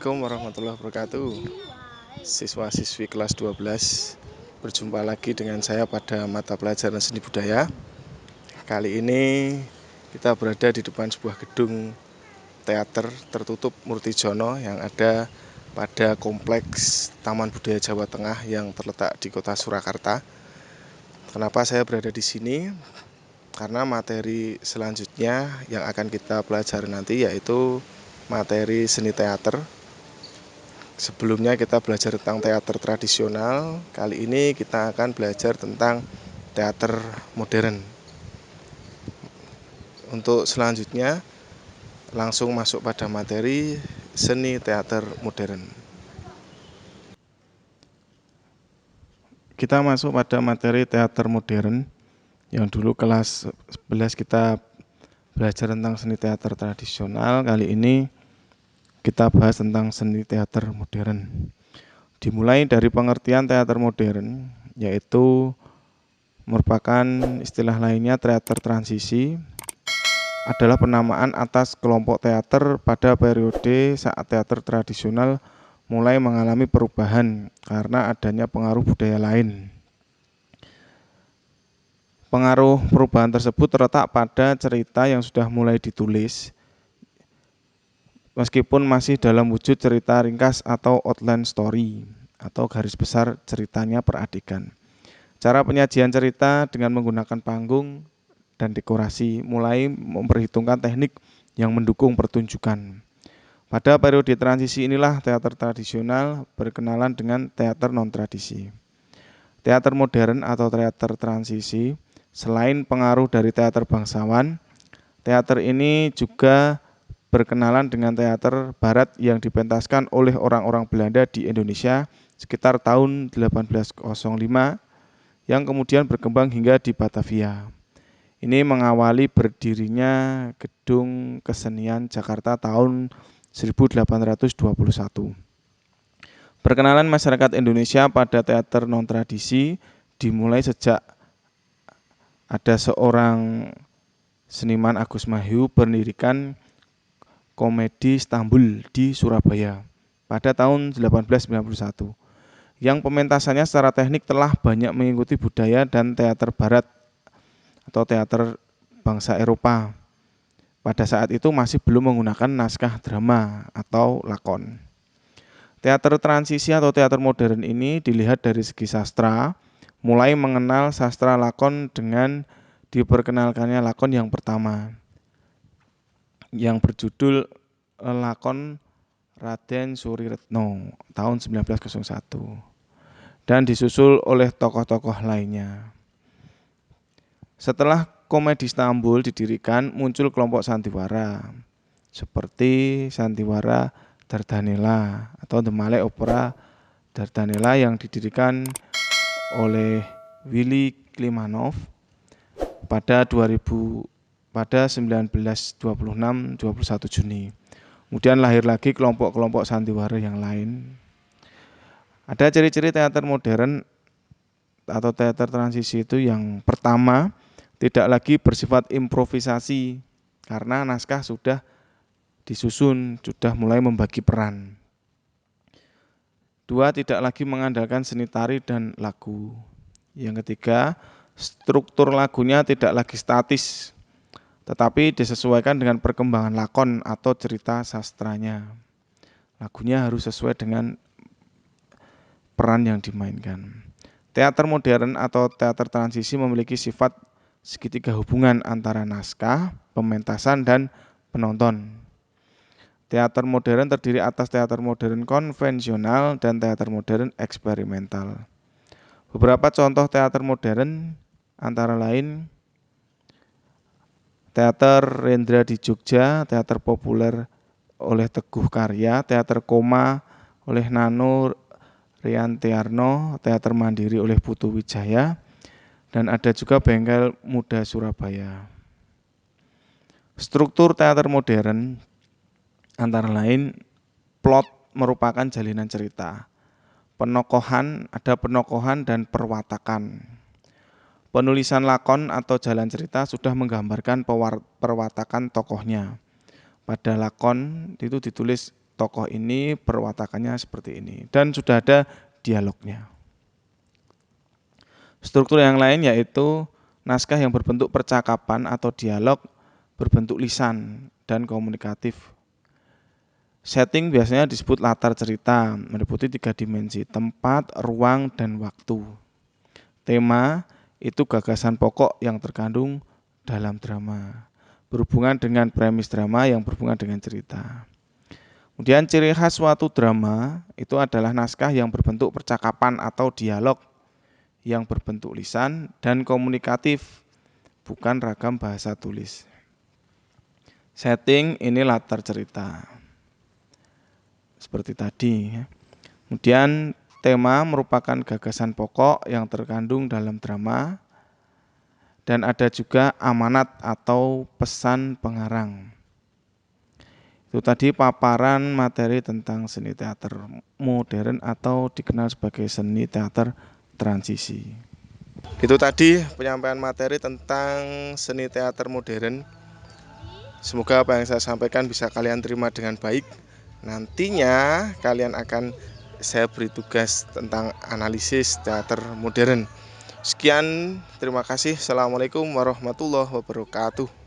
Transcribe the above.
Assalamualaikum warahmatullahi wabarakatuh. Siswa-siswi kelas 12, berjumpa lagi dengan saya pada mata pelajaran seni budaya. Kali ini kita berada di depan sebuah gedung teater tertutup Murtijono yang ada pada kompleks Taman Budaya Jawa Tengah yang terletak di kota Surakarta. Kenapa saya berada di sini? Karena materi selanjutnya yang akan kita pelajari nanti yaitu materi seni teater. Sebelumnya kita belajar tentang teater tradisional, kali ini kita akan belajar tentang teater modern. Untuk selanjutnya langsung masuk pada materi seni teater modern. Kita masuk pada materi teater modern. Yang dulu kelas 11 kita belajar tentang seni teater tradisional, kali ini kita bahas tentang seni teater modern. Dimulai dari pengertian teater modern, yaitu merupakan istilah lainnya teater transisi, adalah penamaan atas kelompok teater pada periode saat teater tradisional mulai mengalami perubahan karena adanya pengaruh budaya lain. Pengaruh perubahan tersebut terletak pada cerita yang sudah mulai ditulis, meskipun masih dalam wujud cerita ringkas atau outline story atau garis besar ceritanya per adegan. Cara penyajian cerita dengan menggunakan panggung dan dekorasi mulai memperhitungkan teknik yang mendukung pertunjukan. Pada periode transisi inilah teater tradisional berkenalan dengan teater non-tradisi. Teater modern atau teater transisi, selain pengaruh dari teater bangsawan, teater ini juga berkenalan dengan teater barat yang dipentaskan oleh orang-orang Belanda di Indonesia sekitar tahun 1805 yang kemudian berkembang hingga di Batavia. Ini mengawali berdirinya Gedung Kesenian Jakarta tahun 1821. Perkenalan masyarakat Indonesia pada teater non-tradisi dimulai sejak ada seorang seniman Agus Mahyu mendirikan Komedi Istanbul di Surabaya pada tahun 1891. Yang pementasannya secara teknik telah banyak mengikuti budaya dan teater barat atau teater bangsa Eropa. Pada saat itu masih belum menggunakan naskah drama atau lakon. Teater transisi atau teater modern ini dilihat dari segi sastra, mulai mengenal sastra lakon dengan diperkenalkannya lakon yang pertama, yang berjudul Lakon Raden Surirtno tahun 1901 dan disusul oleh tokoh-tokoh lainnya. Setelah Komedi Istanbul didirikan, muncul kelompok sandiwara seperti Sandiwara Dardanella atau The Malay Opera Dardanella yang didirikan oleh Willy Klimanov pada 1926-21 Juni. Kemudian lahir lagi kelompok-kelompok sandiwara yang lain. Ada ciri-ciri teater modern atau teater transisi itu yang pertama, tidak lagi bersifat improvisasi karena naskah sudah disusun, sudah mulai membagi peran. Dua, tidak lagi mengandalkan seni tari dan lagu. Yang ketiga, struktur lagunya tidak lagi statis, tetapi disesuaikan dengan perkembangan lakon atau cerita sastranya. Lagunya harus sesuai dengan peran yang dimainkan. Teater modern atau teater transisi memiliki sifat segitiga hubungan antara naskah, pementasan, dan penonton. Teater modern terdiri atas teater modern konvensional dan teater modern eksperimental. Beberapa contoh teater modern antara lain Teater Rendra di Jogja, teater populer oleh Teguh Karya, teater Koma oleh Nano Riantiarno, teater Mandiri oleh Putu Wijaya, dan ada juga Bengkel Muda Surabaya. Struktur teater modern antara lain plot merupakan jalinan cerita. Ada penokohan dan perwatakan. Penulisan lakon atau jalan cerita sudah menggambarkan perwatakan tokohnya. Pada lakon itu ditulis tokoh ini perwatakannya seperti ini. Dan sudah ada dialognya. Struktur yang lain yaitu naskah yang berbentuk percakapan atau dialog berbentuk lisan dan komunikatif. Setting biasanya disebut latar cerita, meliputi 3 dimensi, tempat, ruang, dan waktu. Tema itu gagasan pokok yang terkandung dalam drama, berhubungan dengan premis drama yang berhubungan dengan cerita. Kemudian ciri khas suatu drama itu adalah naskah yang berbentuk percakapan atau dialog yang berbentuk lisan dan komunikatif, bukan ragam bahasa tulis. Setting ini latar cerita. Seperti tadi. Kemudian tema merupakan gagasan pokok yang terkandung dalam drama dan ada juga amanat atau pesan pengarang. Itu tadi paparan materi tentang seni teater modern atau dikenal sebagai seni teater transisi. Itu tadi penyampaian materi tentang seni teater modern. Semoga apa yang saya sampaikan bisa kalian terima dengan baik. Nantinya kalian akan saya beri tugas tentang analisis teater modern. Sekian, terima kasih. Assalamualaikum warahmatullahi wabarakatuh.